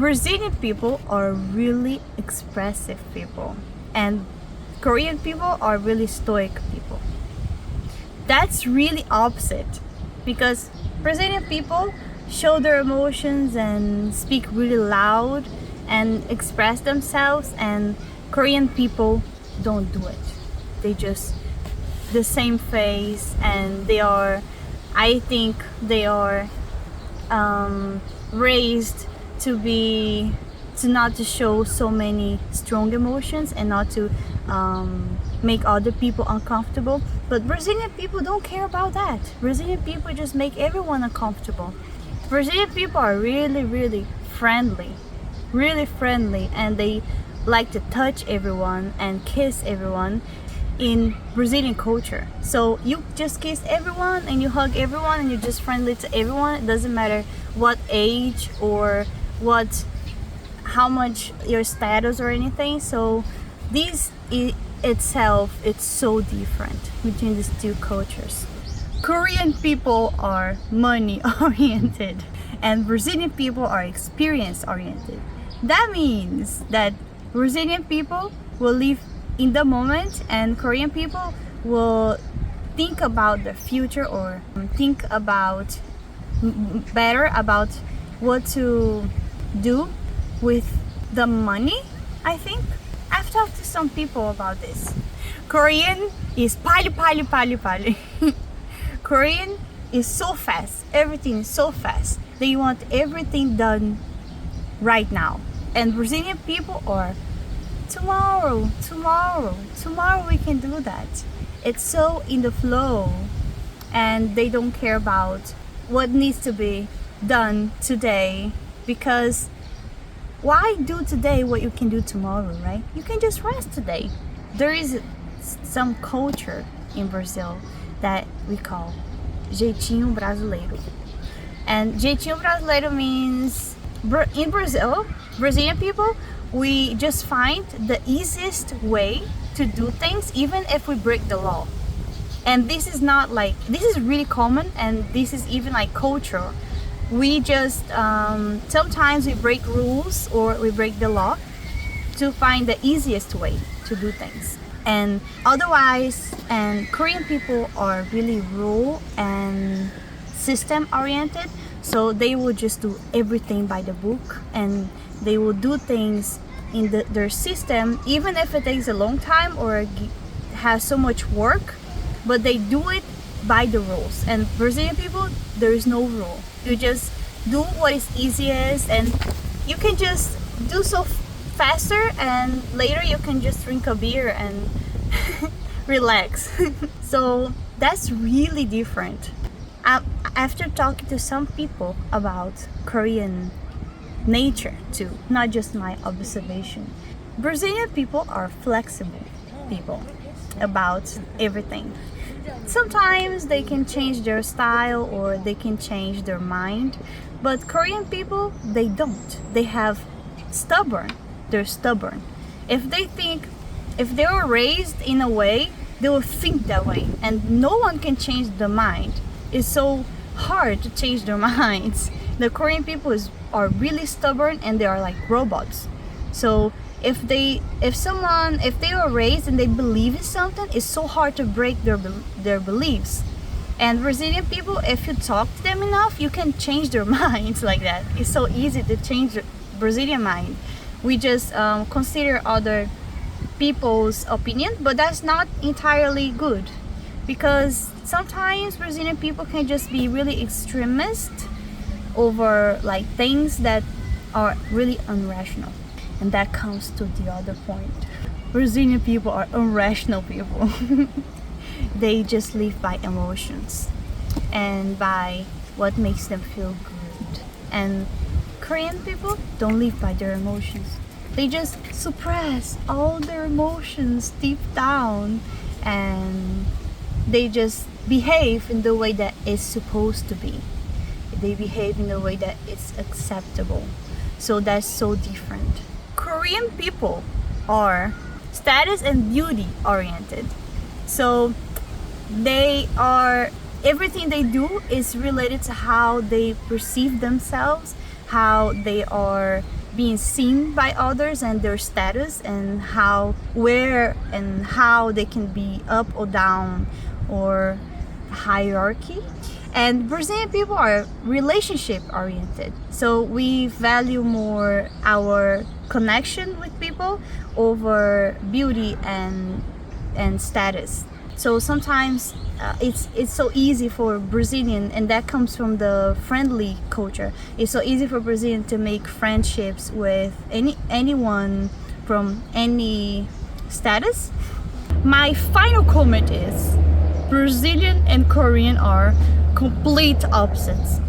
Brazilian people are really expressive people, and Korean people are really stoic people. That's really opposite, because Brazilian people show their emotions and speak really loud and express themselves, and Korean people don't do it. They just the same face, and I think they are raised to not to show so many strong emotions and not to make other people uncomfortable. But Brazilian people don't care about that. Brazilian people just make everyone uncomfortable. Brazilian people are really friendly, and they like to touch everyone and kiss everyone in Brazilian culture. So you just kiss everyone and you hug everyone and you're just friendly to everyone. It doesn't matter what age or how much your status or anything. So this itself, it's so different between these two cultures. Korean people are money oriented and Brazilian people are experience oriented. That means that Brazilian people will live in the moment and Korean people will think about the future or think about better about what to do with the money. I think I've talked to some people about this. Korean is pali. Korean is so fast. Everything is so fast. They want everything done right now. And Brazilian people are tomorrow we can do that. It's so in the flow, and they don't care about what needs to be done today, because why do today what you can do tomorrow, right? You can just rest today. There is some culture in Brazil that we call jeitinho brasileiro. And jeitinho brasileiro means in Brazilian people, we just find the easiest way to do things even if we break the law. And this is really common, and this is even like cultural. We just sometimes we break rules or we break the law to find the easiest way to do things. And otherwise, and Korean people are really rule and system oriented, so they will just do everything by the book, and they will do things in their system even if it takes a long time or has so much work, but they do it by the rules. And Brazilian people, there is no rule. You just do what is easiest, and you can just do so faster, and later you can just drink a beer and relax. So that's really different. After talking to some people about Korean nature too, not just my observation, Brazilian people are flexible people about everything. Sometimes they can change their style or they can change their mind, but Korean people, they don't. They have stubborn. They're stubborn. If they were raised in a way, they will think that way, and no one can change their mind. It's so hard to change their minds. The Korean people are really stubborn, and they are like robots. So if they were raised and they believe in something, it's so hard to break their beliefs. And Brazilian people, if you talk to them enough, you can change their minds like that. It's so easy to change the Brazilian mind. We just consider other people's opinion, but that's not entirely good, because sometimes Brazilian people can just be really extremist over like things that are really irrational. And that comes to the other point. Brazilian people are irrational people. They just live by emotions and by what makes them feel good. And Korean people don't live by their emotions. They just suppress all their emotions deep down, and they just behave in the way that it's supposed to be. They behave in the way that it's acceptable. So that's so different. Korean people are status and beauty oriented. So everything they do is related to how they perceive themselves, how they are being seen by others and their status and where and how they can be up or down or hierarchy. And Brazilian people are relationship oriented, so we value more our connection with people over beauty and status. So sometimes it's so easy for Brazilian, and that comes from the friendly culture. It's so easy for Brazilian to make friendships with anyone from any status. My final comment is Brazilian and Korean are complete opposites.